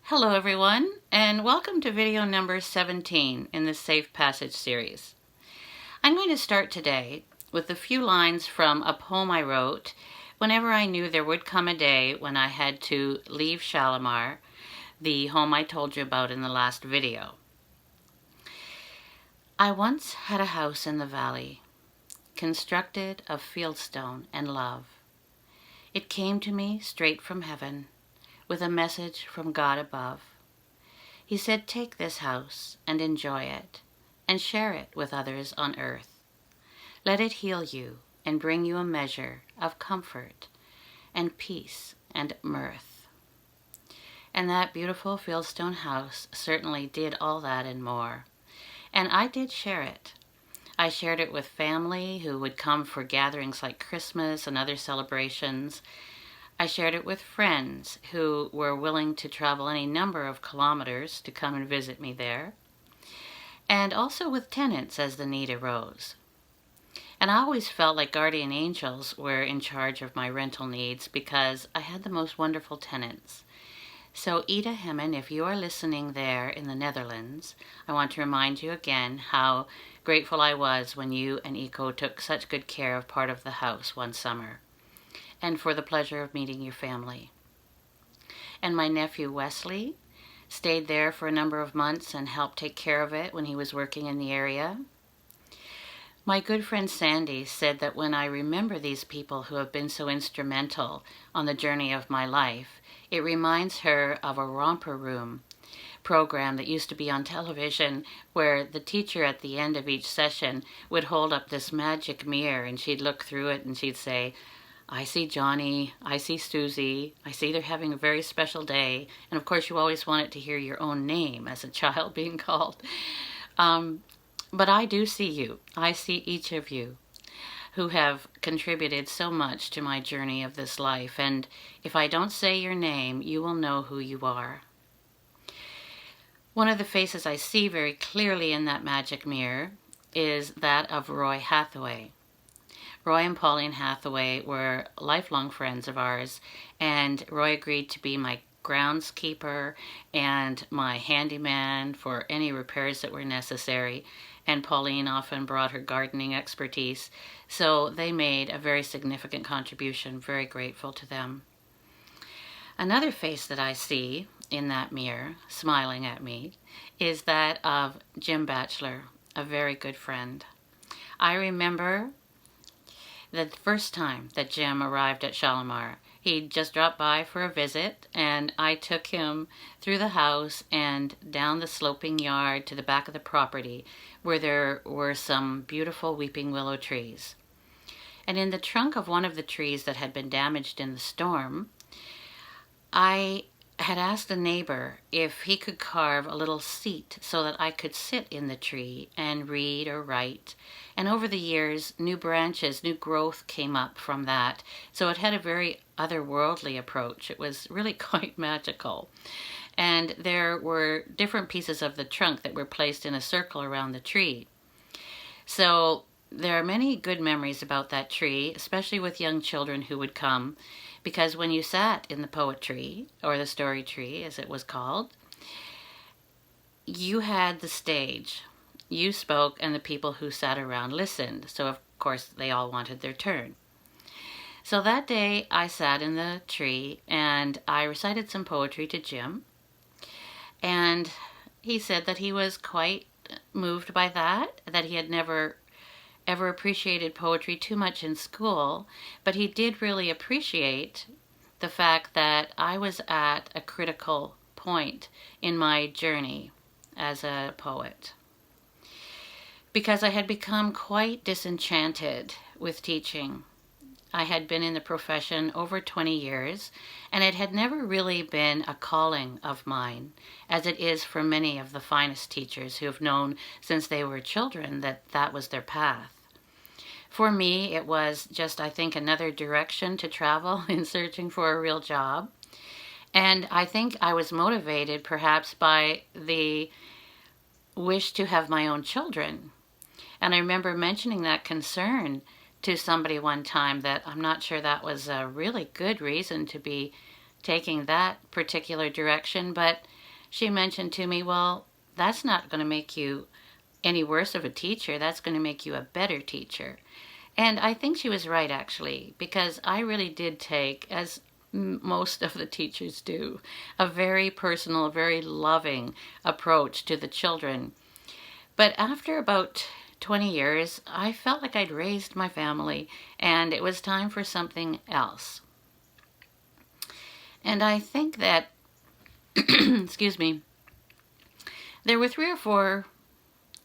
Hello everyone, and welcome to video number 17 in the Safe Passage series. I'm going to start today with a few lines from a poem I wrote whenever I knew there would come a day when I had to leave Shalamar, the home I told you about in the last video. I once had a house in the valley, constructed of fieldstone and love. It came to me straight from heaven, with a message from God above. He said, "Take this house and enjoy it, and share it with others on earth. Let it heal you and bring you a measure of comfort and peace and mirth." And that beautiful fieldstone house certainly did all that and more. And I did share it. I shared it with family who would come for gatherings like Christmas and other celebrations. I shared it with friends who were willing to travel any number of kilometers to come and visit me there, and also with tenants as the need arose. And I always felt like guardian angels were in charge of my rental needs because I had the most wonderful tenants. So Ida Hemmen, if you are listening there in the Netherlands, I want to remind you again how grateful I was when you and Eco took such good care of part of the house one summer, and for the pleasure of meeting your family. And my nephew Wesley stayed there for a number of months and helped take care of it when he was working in the area. My good friend Sandy said that when I remember these people who have been so instrumental on the journey of my life, it reminds her of a romper room program that used to be on television where the teacher at the end of each session would hold up this magic mirror and she'd look through it and she'd say, "I see Johnny, I see Susie, I see they're having a very special day." And of course you always wanted to hear your own name as a child being called. But I do see you. I see each of you who have contributed so much to my journey of this life. And if I don't say your name, you will know who you are. One of the faces I see very clearly in that magic mirror is that of Roy Hathaway. Roy and Pauline Hathaway were lifelong friends of ours, and Roy agreed to be my groundskeeper and my handyman for any repairs that were necessary, and Pauline often brought her gardening expertise, so they made a very significant contribution. Very grateful to them. Another face that I see in that mirror, smiling at me, is that of Jim Batchelor, a very good friend. I remember the first time that Jim arrived at Shalamar. He just dropped by for a visit, and I took him through the house and down the sloping yard to the back of the property where there were some beautiful weeping willow trees. And in the trunk of one of the trees that had been damaged in the storm, I had asked a neighbor if he could carve a little seat so that I could sit in the tree and read or write. And over the years, new branches, new growth came up from that. So it had a very otherworldly approach. It was really quite magical. And there were different pieces of the trunk that were placed in a circle around the tree. So there are many good memories about that tree, especially with young children who would come, because when you sat in the poetry, or the story tree as it was called, you had the stage. You spoke and the people who sat around listened. So of course they all wanted their turn. So that day I sat in the tree and I recited some poetry to Jim. And he said that he was quite moved by that he had never ever appreciated poetry too much in school, but he did really appreciate the fact that I was at a critical point in my journey as a poet, because I had become quite disenchanted with teaching. I had been in the profession over 20 years, and it had never really been a calling of mine, as it is for many of the finest teachers who have known since they were children that that was their path. For me, it was just, I think, another direction to travel in searching for a real job. And I think I was motivated perhaps by the wish to have my own children. And I remember mentioning that concern to somebody one time, that I'm not sure that was a really good reason to be taking that particular direction, but she mentioned to me, well, that's not going to make you any worse of a teacher. That's going to make you a better teacher. And I think she was right, actually, because I really did take, as most of the teachers do, a very personal, very loving approach to the children. But after about 20 years, I felt like I'd raised my family and it was time for something else. And I think that, excuse me, there were 3 or 4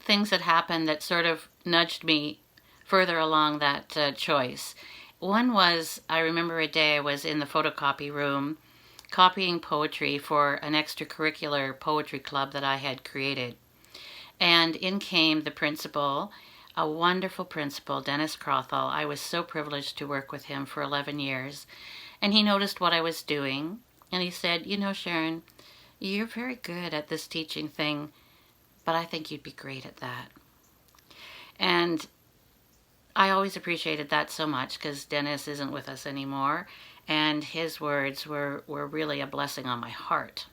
things that happened that sort of nudged me further along that choice. One was, I remember a day I was in the photocopy room copying poetry for an extracurricular poetry club that I had created. And in came the principal, a wonderful principal, Dennis Crothall. I was so privileged to work with him for 11 years. And he noticed what I was doing. And he said, you know, Sharon, you're very good at this teaching thing, but I think you'd be great at that. And I always appreciated that so much because Dennis isn't with us anymore. And his words were really a blessing on my heart.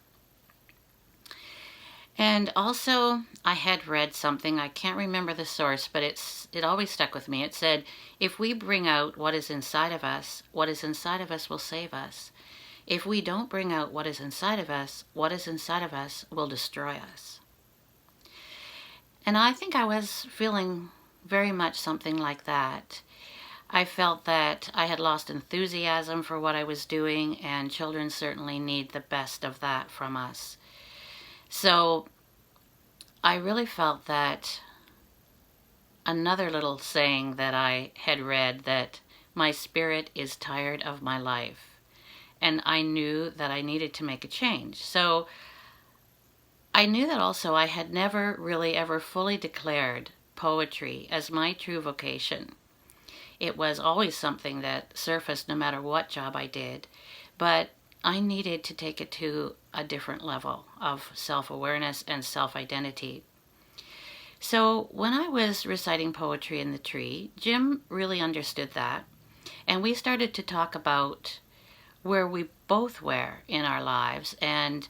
And also, I had read something, I can't remember the source, but it always stuck with me. It said, if we bring out what is inside of us, what is inside of us will save us. If we don't bring out what is inside of us, what is inside of us will destroy us. And I think I was feeling very much something like that. I felt that I had lost enthusiasm for what I was doing, and children certainly need the best of that from us. So I really felt that another little saying that I had read, that my spirit is tired of my life. And I knew that I needed to make a change. So I knew that also I had never really ever fully declared poetry as my true vocation. It was always something that surfaced no matter what job I did. But I needed to take it to a different level of self-awareness and self-identity. So when I was reciting poetry in the tree, Jim really understood that. And we started to talk about where we both were in our lives. And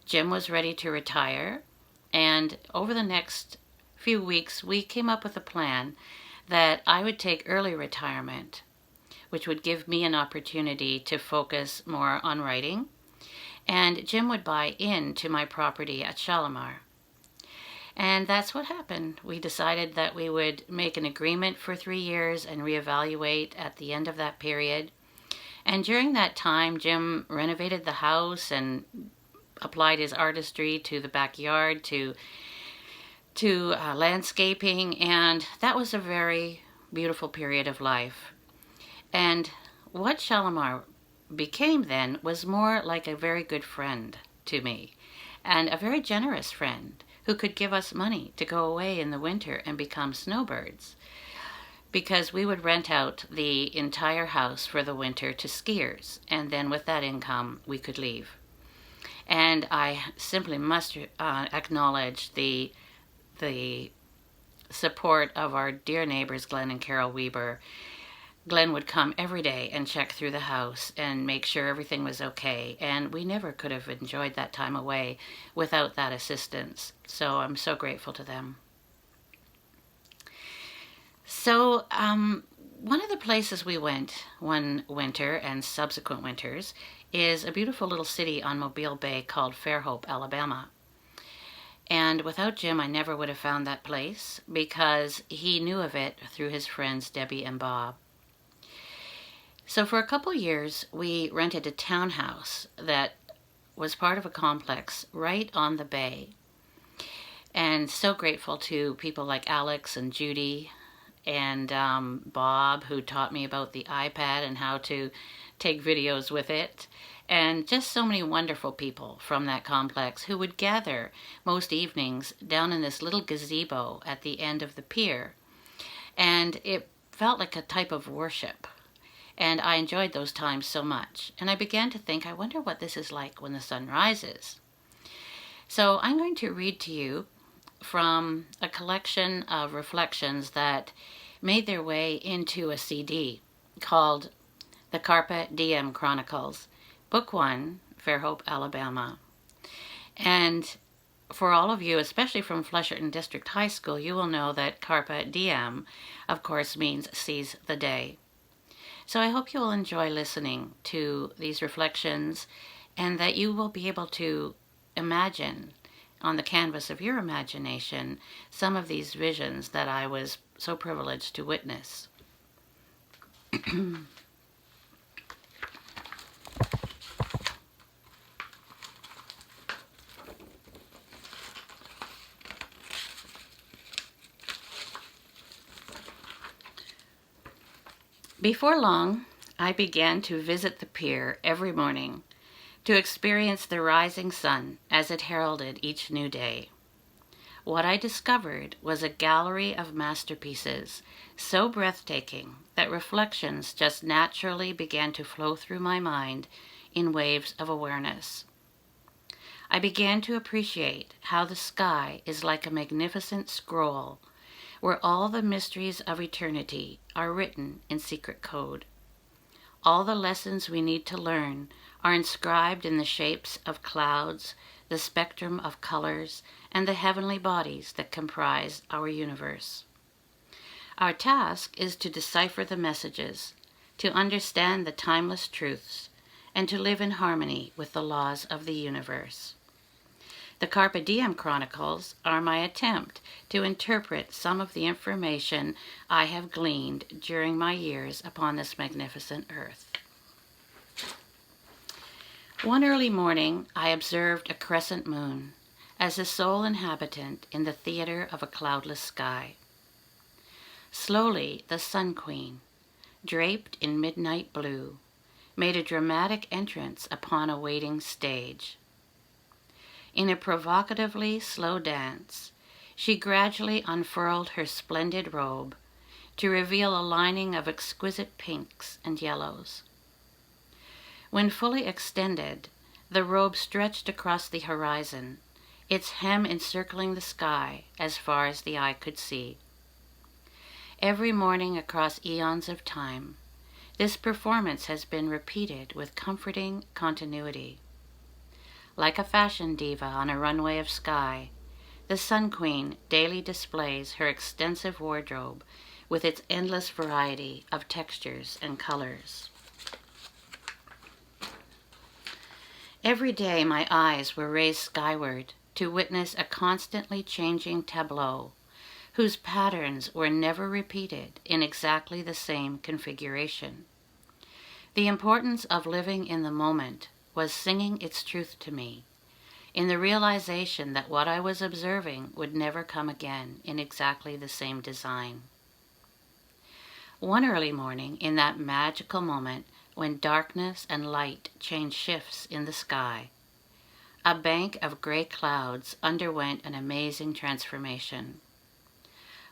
Jim was ready to retire. And over the next few weeks, we came up with a plan that I would take early retirement, which would give me an opportunity to focus more on writing. And Jim would buy into my property at Shalamar. And that's what happened. We decided that we would make an agreement for 3 years and reevaluate at the end of that period. And during that time, Jim renovated the house and applied his artistry to the backyard, to landscaping, and that was a very beautiful period of life. And what Shalamar became then was more like a very good friend to me, and a very generous friend who could give us money to go away in the winter and become snowbirds, because we would rent out the entire house for the winter to skiers, and then with that income we could leave. And I simply must acknowledge the support of our dear neighbors, Glenn and Carol Weber. Glenn would come every day and check through the house and make sure everything was okay. And we never could have enjoyed that time away without that assistance. So I'm so grateful to them. So one of the places we went one winter and subsequent winters is a beautiful little city on Mobile Bay called Fairhope, Alabama. And without Jim, I never would have found that place because he knew of it through his friends Debbie and Bob. So for a couple years, we rented a townhouse that was part of a complex right on the bay. And so grateful to people like Alex and Judy and Bob, who taught me about the iPad and how to take videos with it. And just so many wonderful people from that complex who would gather most evenings down in this little gazebo at the end of the pier. And it felt like a type of worship. And I enjoyed those times so much. And I began to think, I wonder what this is like when the sun rises. So I'm going to read to you from a collection of reflections that made their way into a CD called The Carpe Diem Chronicles, Book 1, Fairhope, Alabama. And for all of you, especially from Flesherton District High School, you will know that Carpe Diem, of course, means seize the day. So I hope you will enjoy listening to these reflections and that you will be able to imagine on the canvas of your imagination some of these visions that I was so privileged to witness. Before long, I began to visit the pier every morning to experience the rising sun as it heralded each new day. What I discovered was a gallery of masterpieces so breathtaking that reflections just naturally began to flow through my mind in waves of awareness. I began to appreciate how the sky is like a magnificent scroll where all the mysteries of eternity are written in secret code. All the lessons we need to learn are inscribed in the shapes of clouds, the spectrum of colors, and the heavenly bodies that comprise our universe. Our task is to decipher the messages, to understand the timeless truths, and to live in harmony with the laws of the universe. The Carpe Diem Chronicles are my attempt to interpret some of the information I have gleaned during my years upon this magnificent earth. One early morning, I observed a crescent moon as the sole inhabitant in the theater of a cloudless sky. Slowly, the Sun Queen, draped in midnight blue, made a dramatic entrance upon a waiting stage. In a provocatively slow dance, she gradually unfurled her splendid robe to reveal a lining of exquisite pinks and yellows. When fully extended, the robe stretched across the horizon, its hem encircling the sky as far as the eye could see. Every morning across eons of time, this performance has been repeated with comforting continuity. Like a fashion diva on a runway of sky, the Sun Queen daily displays her extensive wardrobe with its endless variety of textures and colors. Every day my eyes were raised skyward to witness a constantly changing tableau whose patterns were never repeated in exactly the same configuration. The importance of living in the moment was singing its truth to me, in the realization that what I was observing would never come again in exactly the same design. One early morning, in that magical moment when darkness and light changed shifts in the sky, a bank of gray clouds underwent an amazing transformation.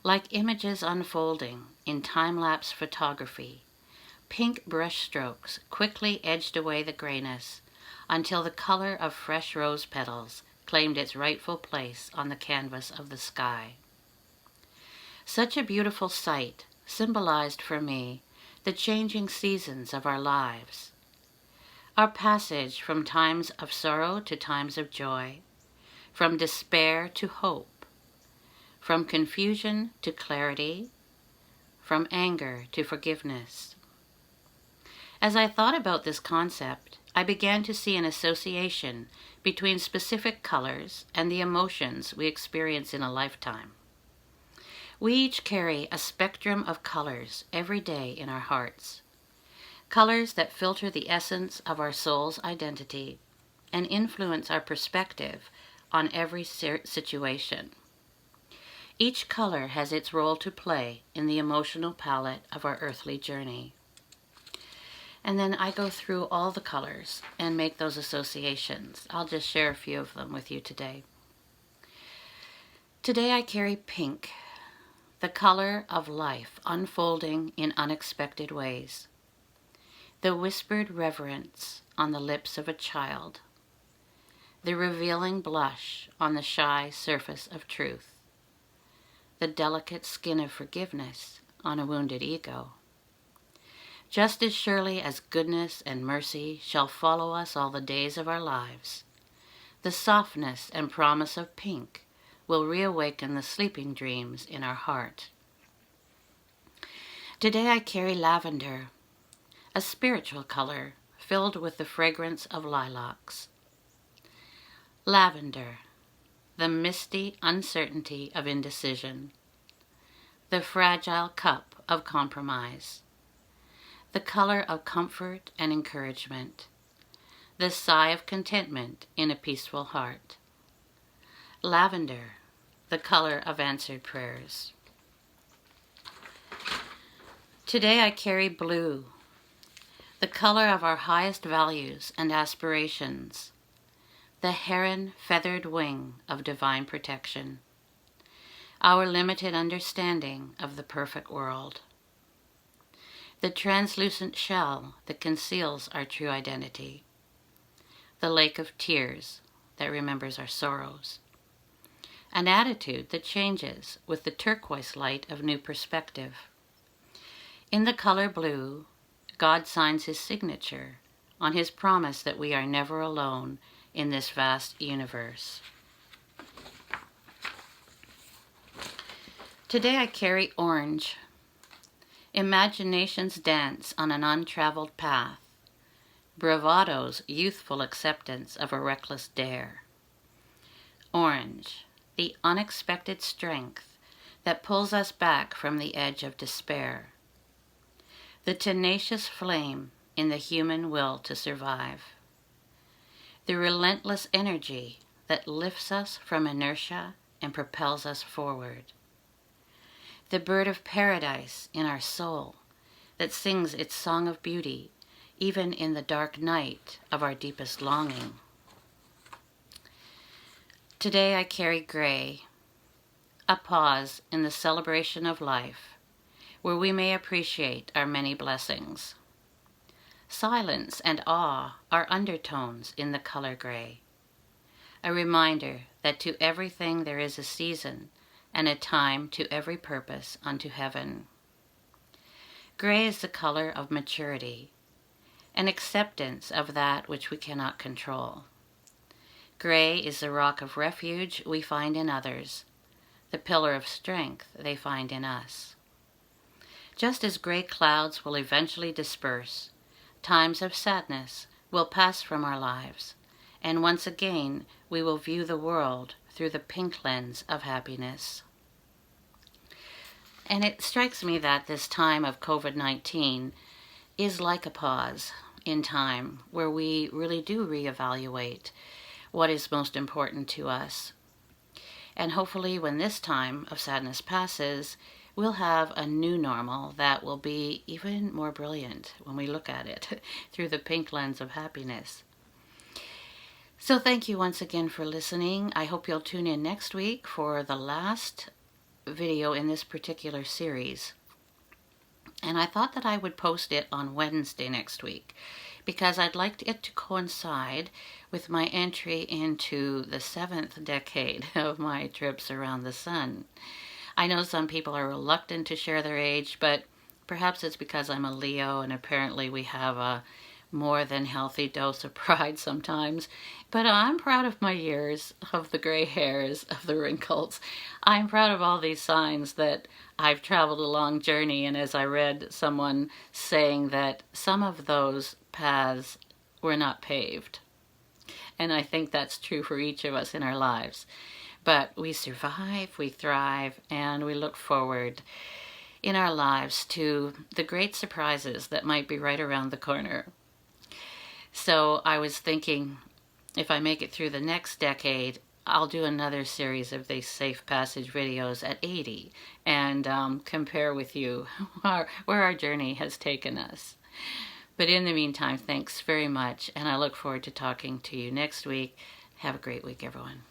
Like images unfolding in time-lapse photography, pink brushstrokes quickly edged away the grayness until the color of fresh rose petals claimed its rightful place on the canvas of the sky. Such a beautiful sight symbolized for me the changing seasons of our lives, our passage from times of sorrow to times of joy, from despair to hope, from confusion to clarity, from anger to forgiveness. As I thought about this concept, I began to see an association between specific colors and the emotions we experience in a lifetime. We each carry a spectrum of colors every day in our hearts, colors that filter the essence of our soul's identity and influence our perspective on every situation. Each color has its role to play in the emotional palette of our earthly journey. And then I go through all the colors and make those associations. I'll just share a few of them with you today. Today I carry pink, the color of life unfolding in unexpected ways. The whispered reverence on the lips of a child. The revealing blush on the shy surface of truth. The delicate skin of forgiveness on a wounded ego. Just as surely as goodness and mercy shall follow us all the days of our lives, The softness and promise of pink will reawaken the sleeping dreams in our heart. Today I carry lavender, a spiritual color filled with the fragrance of lilacs. Lavender, the misty uncertainty of indecision, the fragile cup of compromise, the color of comfort and encouragement, the sigh of contentment in a peaceful heart. Lavender, the color of answered prayers. Today I carry blue, the color of our highest values and aspirations, the heron feathered wing of divine protection, our limited understanding of the perfect world, the translucent shell that conceals our true identity, the lake of tears that remembers our sorrows, an attitude that changes with the turquoise light of new perspective. In the color blue, God signs his signature on his promise that we are never alone in this vast universe. Today I carry orange, imagination's dance on an untraveled path, bravado's youthful acceptance of a reckless dare. Orange, the unexpected strength that pulls us back from the edge of despair, the tenacious flame in the human will to survive, the relentless energy that lifts us from inertia and propels us forward, the bird of paradise in our soul that sings its song of beauty even in the dark night of our deepest longing. Today I carry gray, a pause in the celebration of life where we may appreciate our many blessings. Silence and awe are undertones in the color gray, a reminder that to everything there is a season and a time to every purpose unto heaven. Gray is the color of maturity, an acceptance of that which we cannot control. Gray is the rock of refuge we find in others, the pillar of strength they find in us. Just as gray clouds will eventually disperse, times of sadness will pass from our lives, and once again we will view the world through the pink lens of happiness. And it strikes me that this time of COVID-19 is like a pause in time where we really do reevaluate what is most important to us. And hopefully when this time of sadness passes, we'll have a new normal that will be even more brilliant when we look at it through the pink lens of happiness. So thank you once again for listening. I hope you'll tune in next week for the last video in this particular series. And I thought that I would post it on Wednesday next week because I'd like it to coincide with my entry into the 7th decade of my trips around the sun. I know some people are reluctant to share their age, but perhaps it's because I'm a Leo and apparently we have a more than healthy dose of pride sometimes. But I'm proud of my years, of the gray hairs, of the wrinkles. I'm proud of all these signs that I've traveled a long journey, and as I read someone saying that some of those paths were not paved. And I think that's true for each of us in our lives. But we survive, we thrive, and we look forward in our lives to the great surprises that might be right around the corner. So I was thinking, if I make it through the next decade, I'll do another series of these safe passage videos at 80 and compare with you where our journey has taken us. But in the meantime, thanks very much, and I look forward to talking to you next week. Have a great week, everyone.